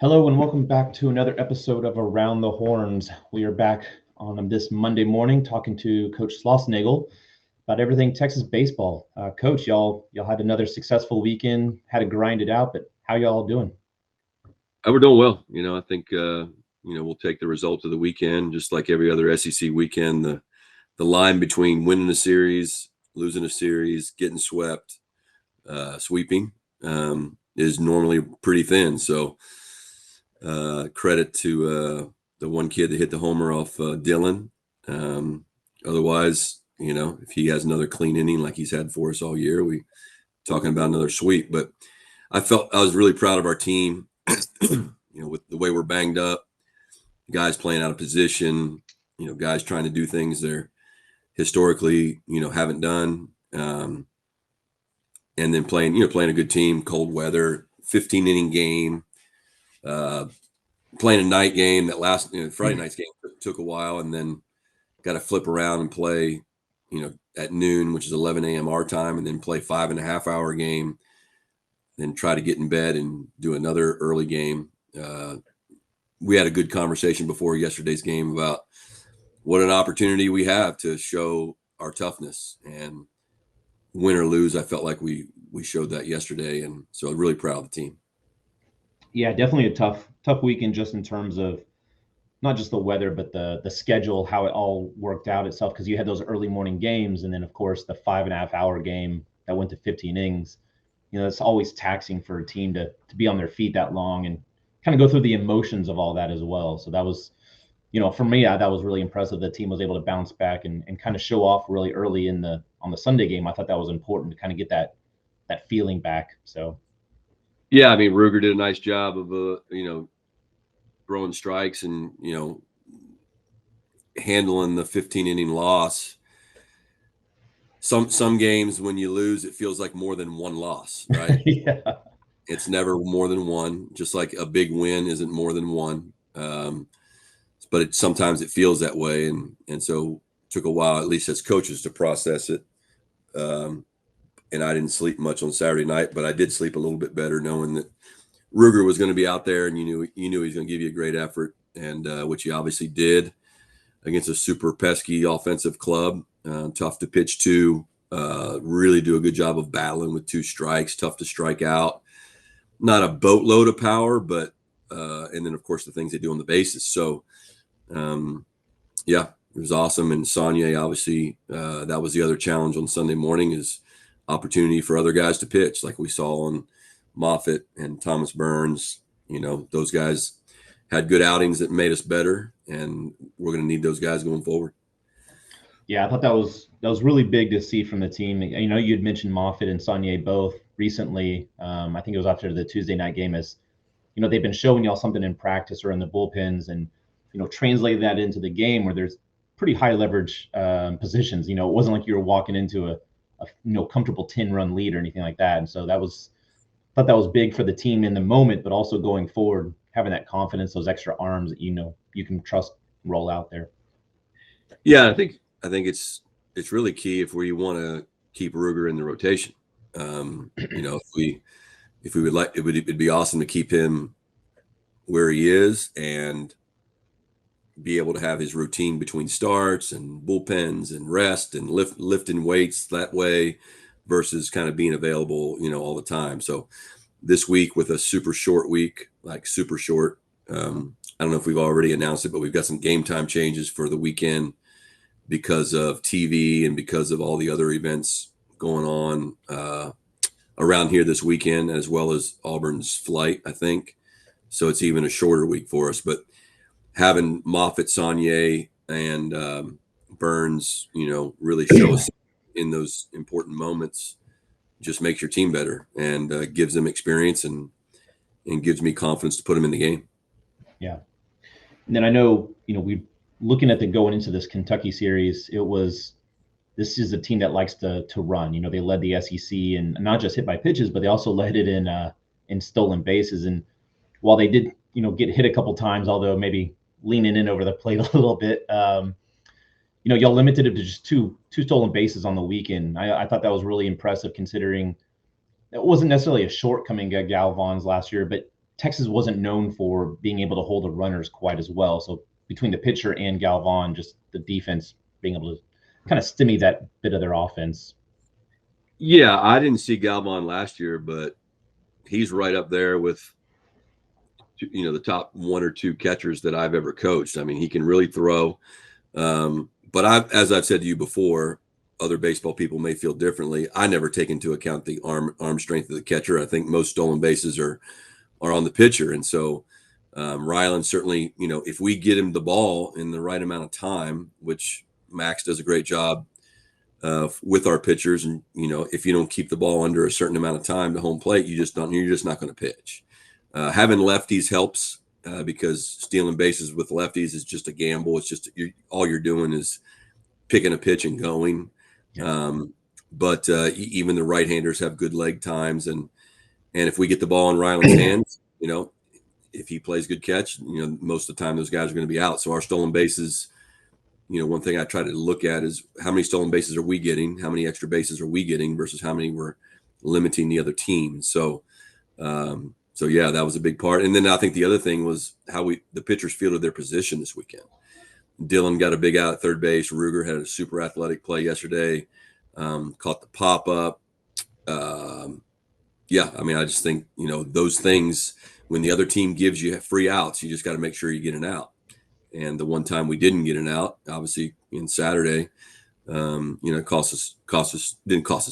Hello and welcome back to another episode of Around the Horns. We are back on this Monday morning talking to Coach Schloss about everything Texas baseball. Coach, y'all had another successful weekend, had to grind it out, but how y'all doing? We're doing well. I think we'll take the results of the weekend, just like every other SEC weekend. The line between winning a series, losing a series, getting swept, sweeping is normally pretty thin. So credit to the one kid that hit the homer off Dylan. Otherwise, if he has another clean inning like he's had for us all year, we talking about another sweep. But I felt I was really proud of our team. With the way we're banged up, guys playing out of position, guys trying to do things they're historically, haven't done. And then playing a good team, cold weather, 15 inning game, playing a night game that Friday night's game took a while, and then got to flip around and play, at noon, which is 11 a.m. our time, and then play 5.5 hour game, then try to get in bed and do another early game. We had a good conversation before yesterday's game about what an opportunity we have to show our toughness, and win or lose, I felt like we showed that yesterday. And so I'm really proud of the team. Yeah, definitely a tough weekend just in terms of not just the weather, but the schedule, how it all worked out itself. Because you had those early morning games, and then of course the 5.5 hour game that went to 15 innings. It's always taxing for a team to be on their feet that long and kind of go through the emotions of all that as well. So that was, for me, that was really impressive. The team was able to bounce back and kind of show off really early on the Sunday game. I thought that was important to kind of get that feeling back. So Yeah, I mean, Ruger did a nice job of throwing strikes and handling the 15 inning loss. Some games when you lose, it feels like more than one loss, right? yeah, It's never more than one. Just like a big win isn't more than one. But sometimes it feels that way, and so it took a while, at least as coaches, to process it. Um, and I didn't sleep much on Saturday night, but I did sleep a little bit better knowing that Ruger was going to be out there, and you knew he was going to give you a great effort, and which he obviously did against a super pesky offensive club, tough to pitch to. Really do a good job of battling with two strikes, tough to strike out. Not a boatload of power, but and then of course the things they do on the bases. So yeah, it was awesome. And Sonye, obviously, that was the other challenge on Sunday morning, is opportunity for other guys to pitch, like we saw on Moffitt and Thomas Burns. Those guys had good outings that made us better, and we're going to need those guys going forward. yeah, I thought that was really big to see from the team. You'd mentioned Moffitt and Saunier both recently. I think it was after the Tuesday night game. As they've been showing y'all something in practice or in the bullpens, and translate that into the game where there's pretty high leverage positions. It wasn't like you were walking into a comfortable 10-run lead or anything like that. And so I thought that was big for the team in the moment, but also going forward, having that confidence, those extra arms that you can trust roll out there. Yeah, I think it's really key if we want to keep Ruger in the rotation. If we would like, it'd be awesome to keep him where he is and be able to have his routine between starts and bullpens and rest and lifting weights that way versus kind of being available, all the time. So this week, with a super short week, like super short, I don't know if we've already announced it, but we've got some game time changes for the weekend because of TV and because of all the other events going on around here this weekend, as well as Auburn's flight, I think. So it's even a shorter week for us. But having Moffitt, Saunier, and Burns, really show us in those important moments, just makes your team better and gives them experience and gives me confidence to put them in the game. Yeah. And then I know, we looking at the going into this Kentucky series, this is a team that likes to run. They led the SEC and not just hit by pitches, but they also led it in stolen bases. And while they did, get hit a couple times, although maybe leaning in over the plate a little bit, y'all limited it to just two stolen bases on the weekend. I thought that was really impressive considering it wasn't necessarily a shortcoming at Galvan's last year, but Texas wasn't known for being able to hold the runners quite as well. So between the pitcher and Galvan, just the defense being able to kind of stymie that bit of their offense. Yeah, I didn't see Galvan last year, but he's right up there with the top one or two catchers that I've ever coached. I mean, he can really throw. But as I've said to you before, other baseball people may feel differently. I never take into account the arm strength of the catcher. I think most stolen bases are on the pitcher, and so Ryland certainly, if we get him the ball in the right amount of time, which Max does a great job with our pitchers, and if you don't keep the ball under a certain amount of time to home plate, you're just not going to pitch. Having lefties helps because stealing bases with lefties is just a gamble. It's just all you're doing is picking a pitch and going. Yeah. But even the right-handers have good leg times, and if we get the ball in Ryland's hands, if he plays good catch, most of the time those guys are going to be out. So our stolen bases, one thing I try to look at is how many stolen bases are we getting, how many extra bases are we getting versus how many we're limiting the other team. So yeah, that was a big part. And then I think the other thing was how the pitchers fielded their position this weekend. Dylan got a big out at third base. Ruger had a super athletic play yesterday, caught the pop up. Yeah, I mean, I just think, those things, when the other team gives you free outs, you just got to make sure you get an out. And the one time we didn't get an out, obviously in Saturday, it didn't cost us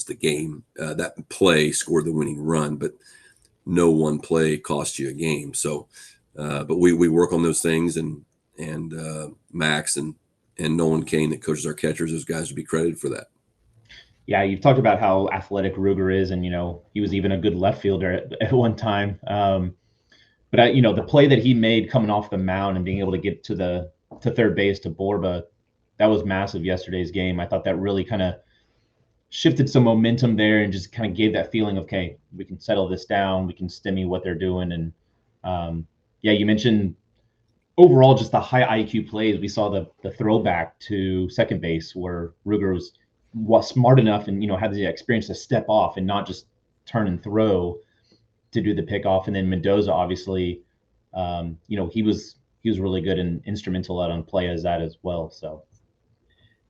the game. That play scored the winning run, but no one play cost you a game. So, but we work on those things, and Max and Nolan Kane that coaches our catchers, those guys would be credited for that. Yeah, you've talked about how athletic Ruger is, and he was even a good left fielder at one time. But the play that he made coming off the mound and being able to get to third base to Borba, that was massive yesterday's game. I thought that really kind of shifted some momentum there and just kind of gave that feeling of, okay, we can settle this down, we can stymie what they're doing. And you mentioned overall just the high IQ plays. We saw the throwback to second base where Ruger was smart enough and had the experience to step off and not just turn and throw to do the pickoff. And then Mendoza, obviously, he was really good and instrumental out on play as that as well. So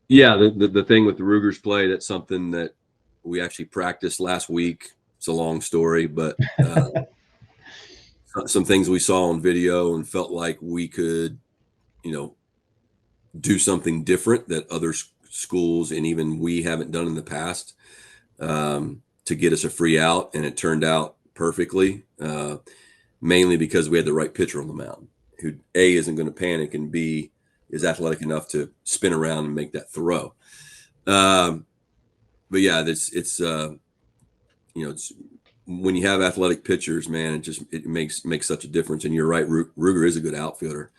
yeah, the thing with the Ruger's play, that's something that we actually practiced last week. It's a long story, but some things we saw on video and felt like we could, do something different that other schools and even we haven't done in the past to get us a free out. And it turned out perfectly, mainly because we had the right pitcher on the mound who A, isn't going to panic, and B, is athletic enough to spin around and make that throw. But yeah, it's when you have athletic pitchers, man, it makes such a difference. And you're right, Ruger is a good outfielder.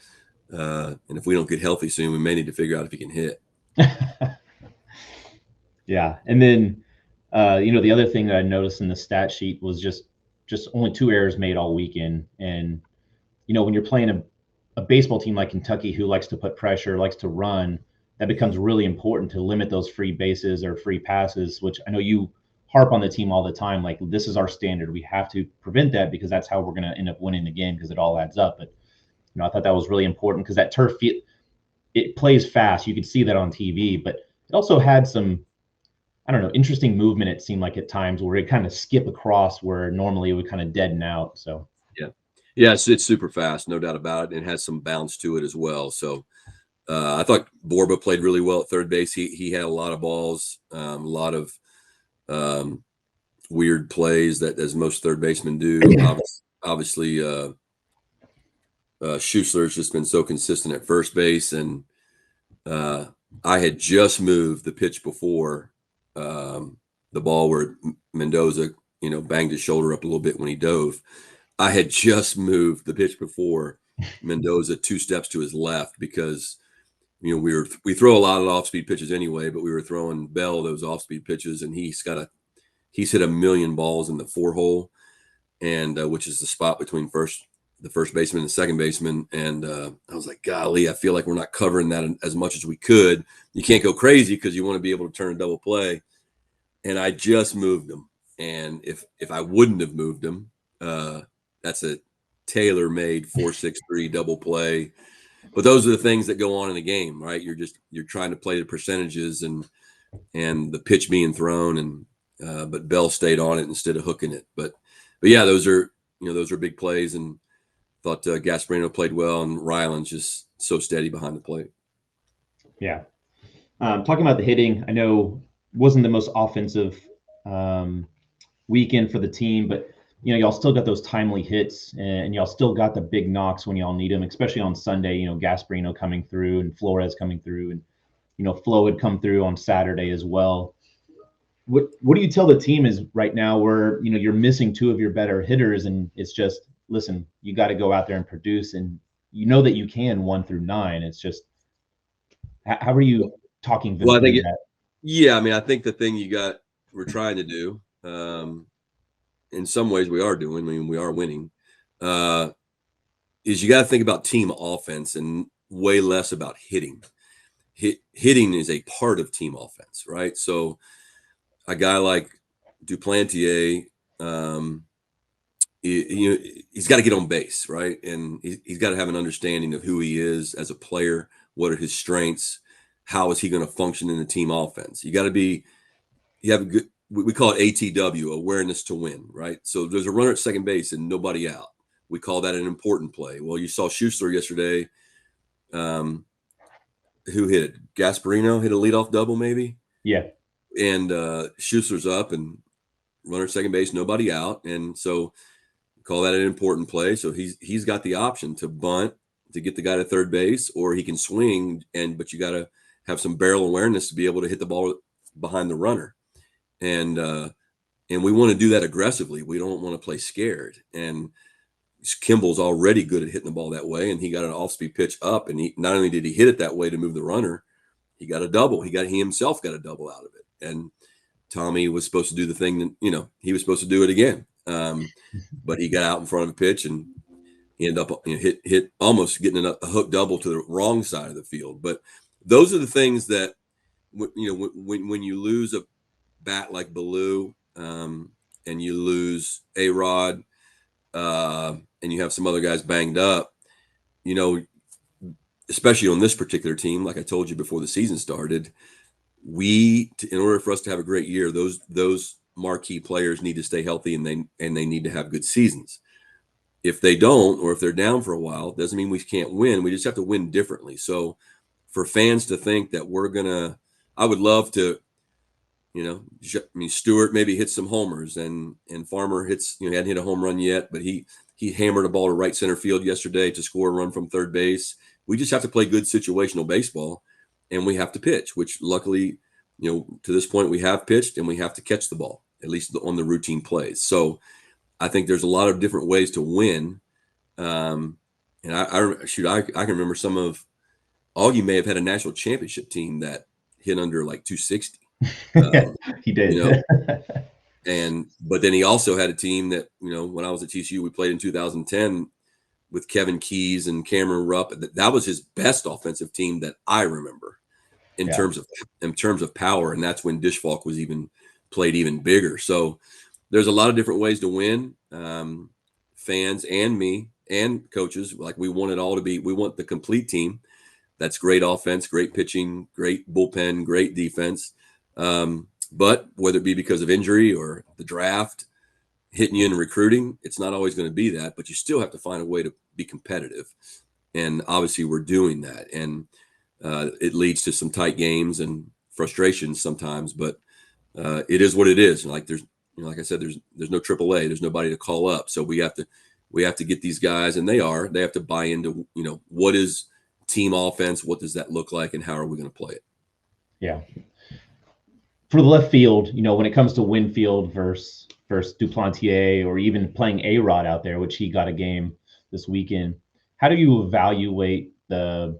And if we don't get healthy soon, we may need to figure out if he can hit. Yeah. And then, the other thing that I noticed in the stat sheet was just only 2 errors made all weekend. And, when you're playing a baseball team like Kentucky, who likes to put pressure, likes to run, that becomes really important to limit those free bases or free passes, which I know you harp on the team all the time. Like, this is our standard. We have to prevent that because that's how we're going to end up winning the game, because it all adds up. But, I thought that was really important because that turf field, it plays fast. You could see that on TV, but it also had some, I don't know, interesting movement. It seemed like at times where it kind of skip across where normally it would kind of deaden out. So yeah, it's super fast, no doubt about it. And it has some bounce to it as well. So I thought Borba played really well at third base. He had a lot of balls, a lot of weird plays that, as most third basemen do. Obviously, Schussler's just been so consistent at first base, and I had just moved the pitch before the ball where Mendoza, banged his shoulder up a little bit when he dove. I had just moved the pitch before Mendoza 2 steps to his left because, we throw a lot of off-speed pitches anyway, but we were throwing Bell those off-speed pitches, and he's hit a million balls in the 4-hole, and which is the spot between the first baseman and the second baseman. And I was like, golly, I feel like we're not covering that as much as we could. You can't go crazy because you want to be able to turn a double play. And I just moved him. And if I wouldn't have moved him, that's tailor-made 4-6-3 double play. But those are the things that go on in the game, right? You're trying to play the percentages and the pitch being thrown, and but Bell stayed on it instead of hooking it. But yeah, those are big plays, and thought Gasparino played well, and Ryland's just so steady behind the plate. Yeah. Talking about the hitting, I know wasn't the most offensive weekend for the team, but y'all still got those timely hits, and y'all still got the big knocks when y'all need them, especially on Sunday. Gasparino coming through and Flores coming through, and Flo had come through on Saturday as well. What do you tell the team is right now where you're missing two of your better hitters, and it's just, listen, you got to go out there and produce, and that you can 1 through 9. It's just, how are you talking them through that? Yeah, I mean, I think the thing we're trying to do, in some ways we are doing, I mean, we are winning, is you got to think about team offense and way less about hitting. Hitting is a part of team offense, right? So a guy like Duplantier, he's got to get on base, right? And he's got to have an understanding of who he is as a player. What are his strengths? How is he going to function in the team offense? You have a good, we call it ATW, awareness to win, right? So there's a runner at second base and nobody out. We call that an important play. Well, you saw Schuster yesterday. Who hit it? Gasparino hit a leadoff double, maybe? Yeah. And Schuster's up and runner at second base, nobody out. And so call that an important play. So he's got the option to bunt to get the guy to third base, or he can swing, but you got to have some barrel awareness to be able to hit the ball behind the runner. And we want to do that aggressively. We don't want to play scared. And Kimball's already good at hitting the ball that way, and he got an off-speed pitch up, and he not only did he hit it that way to move the runner, he got a double. He himself got a double out of it. And Tommy was supposed to do the thing that, he was supposed to do it again. But he got out in front of a pitch, and he ended up hit almost getting a hook double to the wrong side of the field. But those are the things that, when you lose a bat like Ballou, and you lose A-Rod, and you have some other guys banged up, especially on this particular team, like I told you before the season started, in order for us to have a great year, those marquee players need to stay healthy, and they need to have good seasons. If they don't, or if they're down for a while, it doesn't mean we can't win. We just have to win differently. So for fans to think that I would love to, Stewart maybe hits some homers, and Farmer hits, he hadn't hit a home run yet, but he hammered a ball to right center field yesterday to score a run from third base. We just have to play good situational baseball, and we have to pitch, which luckily, to this point we have pitched, and we have to catch the ball, at least on the routine plays. So I think there's a lot of different ways to win. And I can remember some of Augie may have had a national championship team that hit under like 260. He did. But then he also had a team that, when I was at TCU, we played in 2010 with Kevin Keys and Cameron Rupp. That was his best offensive team that I remember in terms of power. And that's when Dishfalk was played even bigger. So there's a lot of different ways to win. Fans and me and coaches, like, we want it all to be, we want the complete team. That's great offense, great pitching, great bullpen, great defense. But whether it be because of injury or the draft hitting you in recruiting, it's not always going to be that, but you still have to find a way to be competitive. And obviously we're doing that. And it leads to some tight games and frustrations sometimes, but it is what it is. And like like I said, there's no AAA, there's nobody to call up. So we have to get these guys, and they have to buy into, what is team offense? What does that look like? And how are we going to play it? Yeah. For the left field, when it comes to Winfield versus Duplantier, or even playing A-Rod out there, which he got a game this weekend, how do you evaluate the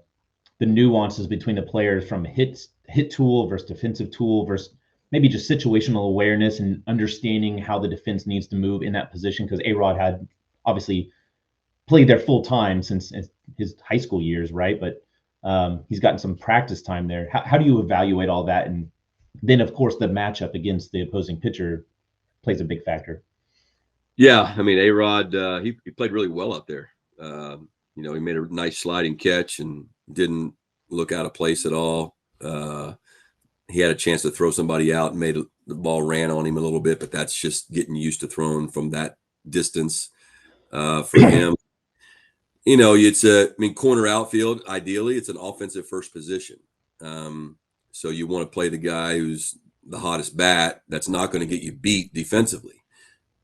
nuances between the players from hit tool versus defensive tool versus maybe just situational awareness and understanding how the defense needs to move in that position? Because A-Rod had obviously played there full time since his high school years, right? But he's gotten some practice time there. How do you evaluate all that? And then, of course, the matchup against the opposing pitcher plays a big factor. Yeah, I mean, A-Rod, he played really well out there. You know, he made a nice sliding catch and didn't look out of place at all. He had a chance to throw somebody out and the ball ran on him a little bit, but that's just getting used to throwing from that distance for him. You know, I mean, corner outfield, ideally, it's an offensive first position. So you want to play the guy who's the hottest bat that's not going to get you beat defensively.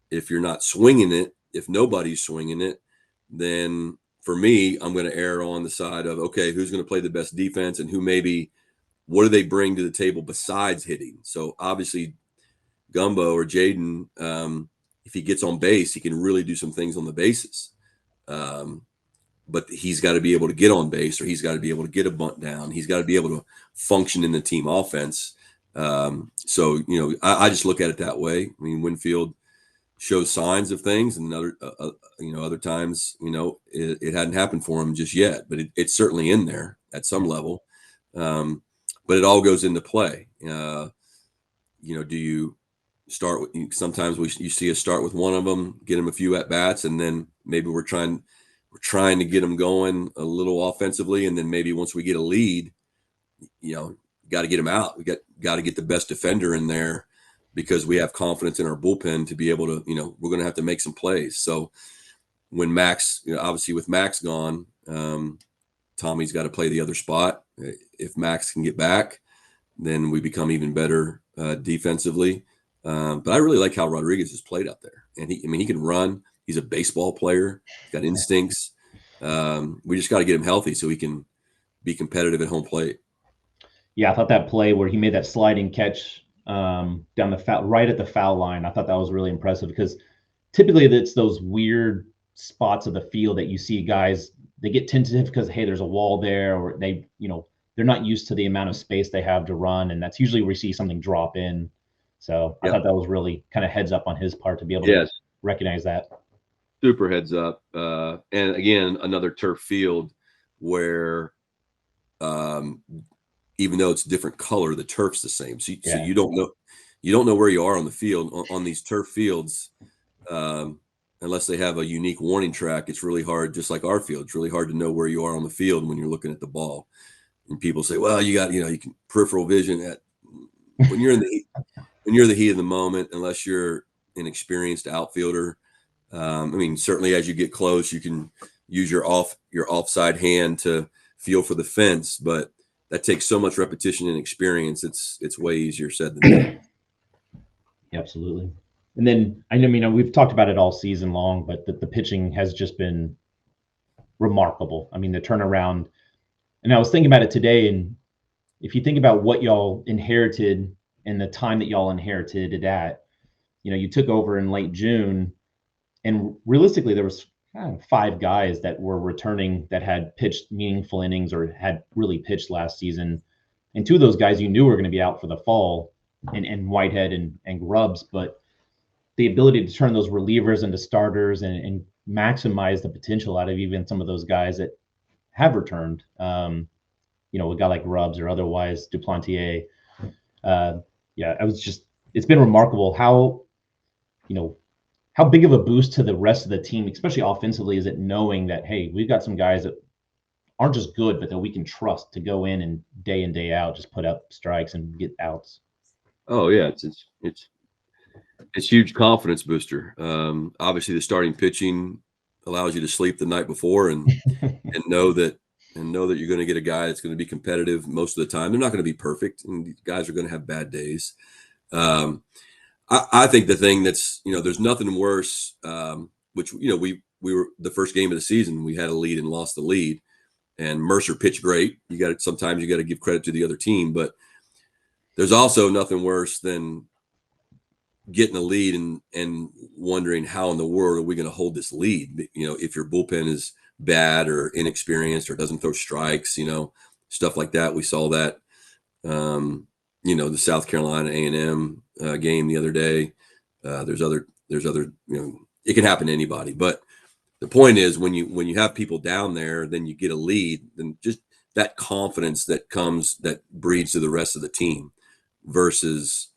If you're not swinging it, if nobody's swinging it, then for me, I'm going to err on the side of, okay, who's going to play the best defense and what do they bring to the table besides hitting? So obviously, Gumbo or Jaden, if he gets on base, he can really do some things on the bases. But he's got to be able to get on base, or he's got to be able to get a bunt down. He's got to be able to function in the team offense. So, you know, I just look at it that way. I mean, Winfield shows signs of things, and other times, you know, it hadn't happened for him just yet, but it's certainly in there at some level. But it all goes into play. You know, do you start with? Sometimes you see us start with one of them, get them a few at bats, and then maybe we're trying to get them going a little offensively, and then maybe once we get a lead, you know, got to get them out. We got to get the best defender in there because we have confidence in our bullpen to be able to, you know, we're going to have to make some plays. So when Max, you know, obviously with Max gone, Tommy's got to play the other spot. If Max can get back, then we become even better defensively. But I really like how Rodriguez has played out there, and he can run. He's a baseball player. He's got instincts. We just got to get him healthy so he can be competitive at home plate. Yeah, I thought that play where he made that sliding catch down the foul, right at the foul line, I thought that was really impressive because typically it's those weird spots of the field that you see guys, they get tentative because, hey, there's a wall there, or they, you know, they're not used to the amount of space they have to run. And that's usually where we see something drop in. So I thought that was really kind of heads up on his part to be able to recognize that. Super heads up. And again, another turf field where even though it's different color, the turf's the same. So you don't know where you are on the field on these turf fields. Unless they have a unique warning track, it's really hard, just like our field. It's really hard to know where you are on the field when you're looking at the ball. And people say, well, you got, you know, you can peripheral vision at when you're in the heat of the moment, unless you're an experienced outfielder. I mean, certainly as you get close, you can use your offside hand to feel for the fence, but that takes so much repetition and experience. It's way easier said than done. Absolutely. And then I mean, we've talked about it all season long, but the pitching has just been remarkable. I mean, the turnaround. And I was thinking about it today, and if you think about what y'all inherited and the time that y'all inherited it at, you know, you took over in late June, and realistically, there was 5 guys that were returning that had pitched meaningful innings or had really pitched last season, and 2 of those guys you knew were going to be out for the fall, and Whitehead and Grubbs, but the ability to turn those relievers into starters and maximize the potential out of even some of those guys that have returned. You know, a guy like Grubbs or otherwise Duplantier. It's been remarkable how, you know, how big of a boost to the rest of the team, especially offensively, is it knowing that, hey, we've got some guys that aren't just good, but that we can trust to go in and day out, just put up strikes and get outs. Oh yeah, it's huge confidence booster. Obviously, the starting pitching allows you to sleep the night before and know that you're going to get a guy that's going to be competitive most of the time. They're not going to be perfect, and these guys are going to have bad days. I think the thing that's, you know, there's nothing worse. Which, you know, we were the first game of the season, we had a lead and lost the lead, and Mercer pitched great. Sometimes you got to give credit to the other team, but there's also nothing worse than getting a lead and wondering how in the world are we going to hold this lead? You know, if your bullpen is bad or inexperienced or doesn't throw strikes, you know, stuff like that. We saw that, you know, the South Carolina A&M game the other day. There's other, you know, it can happen to anybody, but the point is when you have people down there, then you get a lead, then just that confidence that breeds to the rest of the team versus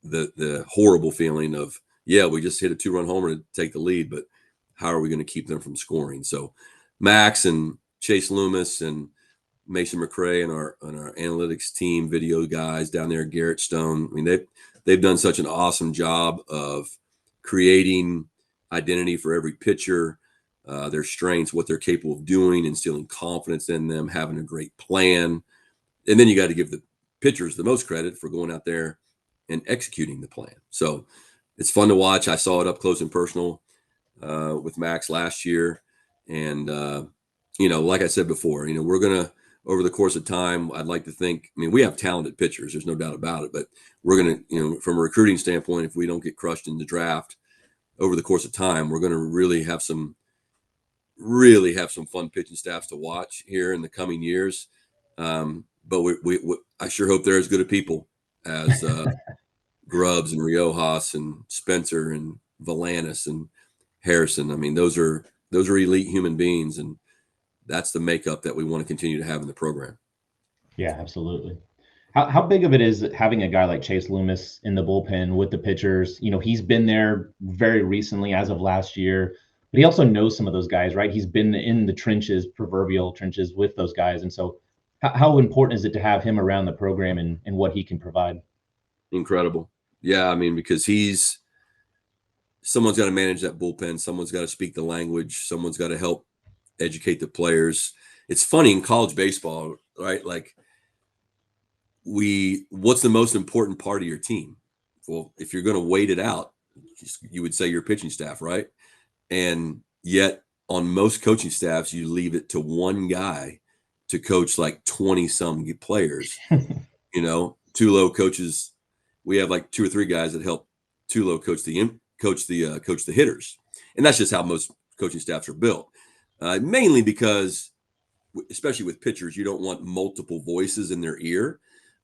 the horrible feeling of yeah, we just hit a 2-run homer to take the lead, but how are we going to keep them from scoring? So Max and Chase Lummus and Mason McCray and our analytics team, video guys down there, Garrett Stone. I mean, they've done such an awesome job of creating identity for every pitcher, their strengths, what they're capable of doing, instilling confidence in them, having a great plan. And then you got to give the pitchers the most credit for going out there and executing the plan. So it's fun to watch. I saw it up close and personal with Max last year. And, like I said before, we're going to, over the course of time, I'd like to think, I mean, we have talented pitchers. There's no doubt about it. But we're going to, from a recruiting standpoint, if we don't get crushed in the draft over the course of time, we're going to really have some fun pitching staffs to watch here in the coming years. But I sure hope they're as good of people as Grubbs and Riojas and Spencer and Valanis and Harrison. I mean, those are elite human beings, and that's the makeup that we want to continue to have in the program. Yeah, absolutely. How big of it is having a guy like Chase Lummus in the bullpen with the pitchers? He's been there very recently, as of last year, but he also knows some of those guys, right? He's been in the trenches, proverbial trenches, with those guys. And so how important is it to have him around the program and what he can provide? Incredible. Yeah, I mean, because someone's got to manage that bullpen. Someone's got to speak the language. Someone's got to help educate the players. It's funny in college baseball, right? Like, what's the most important part of your team? Well, if you're going to wait it out, you would say your pitching staff, right? And yet on most coaching staffs, you leave it to one guy to coach like 20 some players. Tulo coaches. We have like 2 or 3 guys that help Tulo coach the hitters, and that's just how most coaching staffs are built. Mainly because, especially with pitchers, you don't want multiple voices in their ear.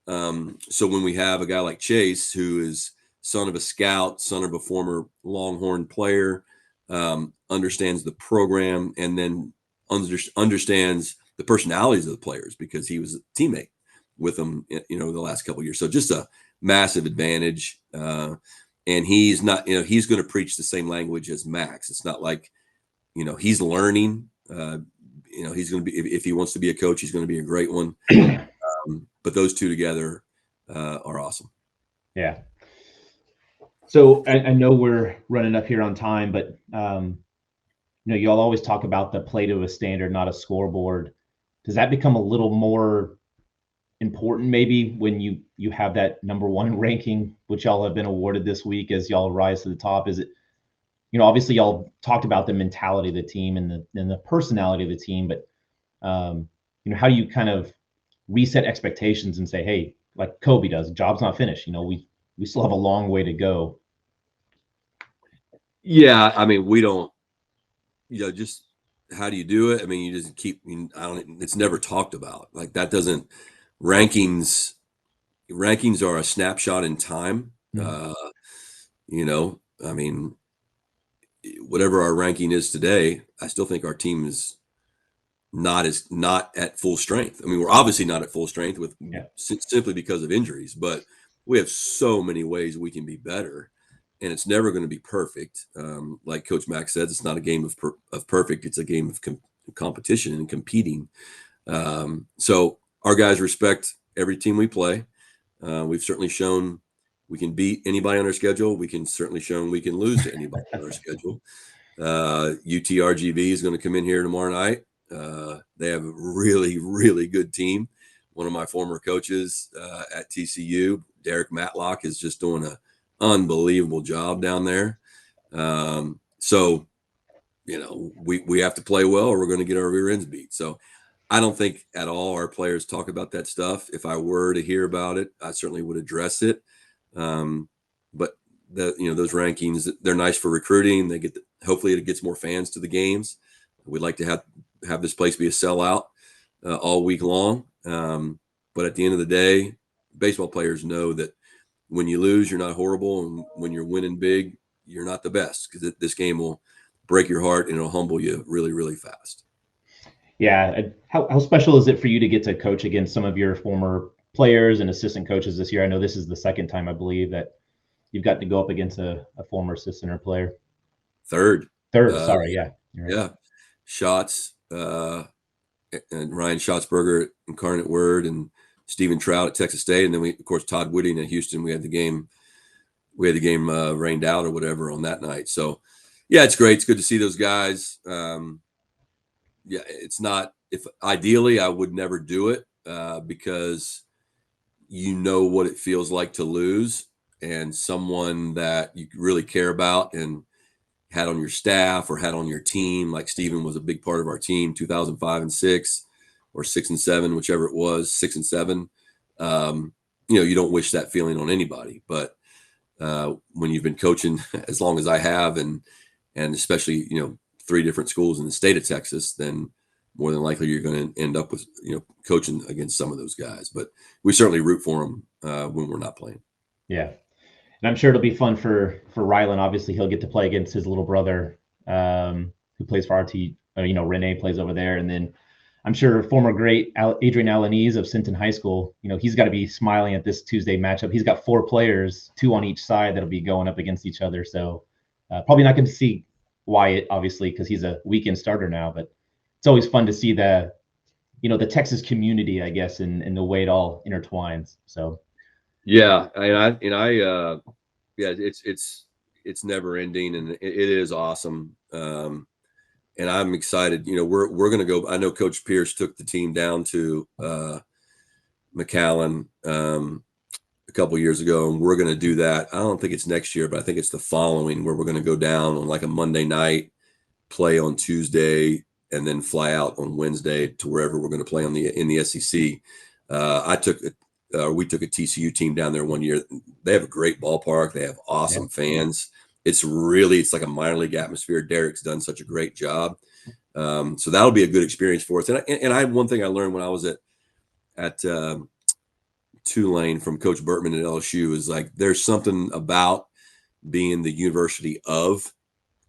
So when we have a guy like Chase, who is son of a scout, son of a former Longhorn player, understands the program, and then understands the personalities of the players because he was a teammate with them, the last couple of years. So just a massive advantage. And he's not, he's going to preach the same language as Max. It's not like, he's learning. He's going to be, if he wants to be a coach, he's going to be a great one. But those two together are awesome. Yeah. So I know we're running up here on time, but y'all always talk about the play to a standard, not a scoreboard. Does that become a little more important maybe when you have that number 1 ranking, which y'all have been awarded this week as y'all rise to the top? Is it, obviously y'all talked about the mentality of the team and the personality of the team, but how do you kind of reset expectations and say, hey, like Kobe does, job's not finished. We still have a long way to go. Yeah, I mean, we don't, just how do you do it? I mean, you just keep. It's never talked about. Like, that doesn't. Rankings are a snapshot in time. Mm-hmm. I mean, whatever our ranking is today, I still think our team is not at full strength. I mean, we're obviously not at full strength simply because of injuries, but we have so many ways we can be better, and it's never going to be perfect. Like Coach Max says, it's not a game of perfect. It's a game of competition and competing. So our guys respect every team we play. We've certainly shown we can beat anybody on our schedule. We can certainly show we can lose to anybody on our schedule. UTRGV is going to come in here tomorrow night. They have a really, really good team. One of my former coaches at TCU, Derek Matlock, is just doing an unbelievable job down there. So, we have to play well or we're going to get our rear ends beat. So I don't think at all our players talk about that stuff. If I were to hear about it, I certainly would address it. But those rankings, they're nice for recruiting. Hopefully it gets more fans to the games. We'd like to have this place be a sellout all week long. But at the end of the day, baseball players know that when you lose, you're not horrible. And when you're winning big, you're not the best, because this game will break your heart and it'll humble you really, really fast. Yeah. How special is it for you to get to coach against some of your former players and assistant coaches this year? I know this is the second time, I believe, that you've got to go up against a former assistant or player. Third. Sorry, yeah. Right. Yeah. Shots, and Ryan Schatzberger at Incarnate Word, and Stephen Trout at Texas State. And then of course, Todd Whitting at Houston. We had the game rained out or whatever on that night. So yeah, it's great. It's good to see those guys. Yeah, it's not, if ideally I would never do it, because you know what it feels like to lose, and someone that you really care about and had on your staff or had on your team, like Steven was a big part of our team, 2005 and 6, or 6 and 7, whichever it was, 6 and 7. You don't wish that feeling on anybody, but when you've been coaching as long as I have, and especially 3 different schools in the state of Texas, then more than likely you're going to end up with coaching against some of those guys. But we certainly root for them when we're not playing. Yeah, and I'm sure it'll be fun for Rylan. Obviously, he'll get to play against his little brother, who plays for RT. Renee plays over there, and then I'm sure former great Adrian Alanese of Sinton High School. He's got to be smiling at this Tuesday matchup. He's got 4 players, 2 on each side, that'll be going up against each other. So probably not going to see Wyatt, obviously, because he's a weekend starter now. But it's always fun to see the Texas community, I guess, and the way it all intertwines. So. Yeah, yeah, it's never ending, and it is awesome. And I'm excited. We're going to go. I know Coach Pierce took the team down to McAllen a couple years ago, and we're going to do that. I don't think it's next year, but I think it's the following, where we're going to go down on like a Monday night, play on Tuesday, and then fly out on Wednesday to wherever we're going to play in the SEC. We took a TCU team down there one year. They have a great ballpark. They have awesome fans. It's like a minor league atmosphere. Derek's done such a great job. So that'll be a good experience for us. And I one thing I learned when I was at Tulane from Coach Burtman at LSU is like, there's something about being the university of,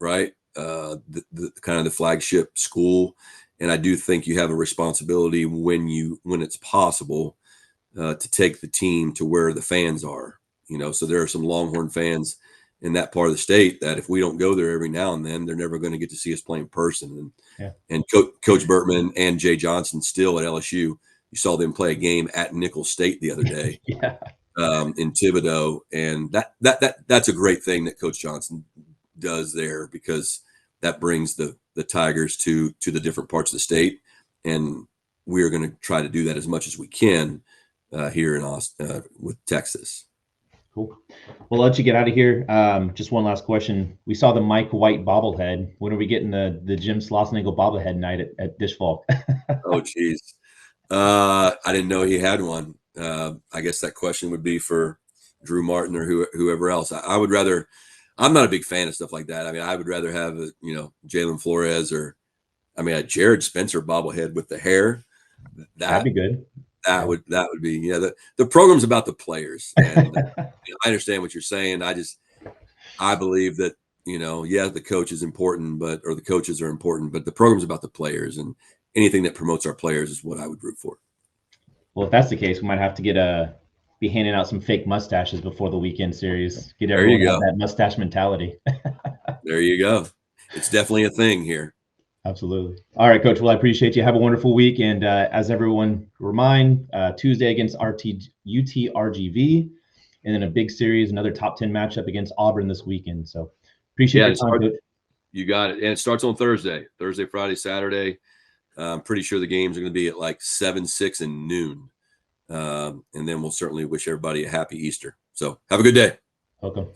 right? The kind of the flagship school. And I do think you have a responsibility when it's possible to take the team to where the fans are, so there are some Longhorn fans in that part of the state that if we don't go there every now and then, they're never going to get to see us play in person. And Coach Burtman and Jay Johnson still at LSU, you saw them play a game at Nicholls State the other day. In Thibodaux. And that's a great thing that Coach Johnson does there, because that brings the Tigers to the different parts of the state. And we're going to try to do that as much as we can here in Austin with Texas. Cool. We'll let you get out of here. Just one last question. We saw the Mike White bobblehead. When are we getting the Jim Schloss bobblehead night at Dishfalk? Oh, geez. I didn't know he had one. I guess that question would be for Drew Martin or whoever else. I would rather. I'm not a big fan of stuff like that. I mean, I would rather have Jalen Flores or, a Jared Spencer bobblehead with the hair. That'd be good. That would be the program's about the players, and I understand what you're saying. I believe that the coach is important, or the coaches are important, but the program's about the players, and anything that promotes our players is what I would root for. Well, if that's the case, we might have to be handing out some fake mustaches before the weekend series. Get everyone to have that mustache mentality. There you go. It's definitely a thing here. Absolutely. All right, Coach. Well, I appreciate you. Have a wonderful week. And as everyone remind, Tuesday against UTRGV, and then a big series, another top 10 matchup against Auburn this weekend. So appreciate your time, Coach. You got it. And it starts on Thursday, Friday, Saturday. I'm pretty sure the games are going to be at like 7, 6, and noon. And then we'll certainly wish everybody a happy Easter. So have a good day. Welcome.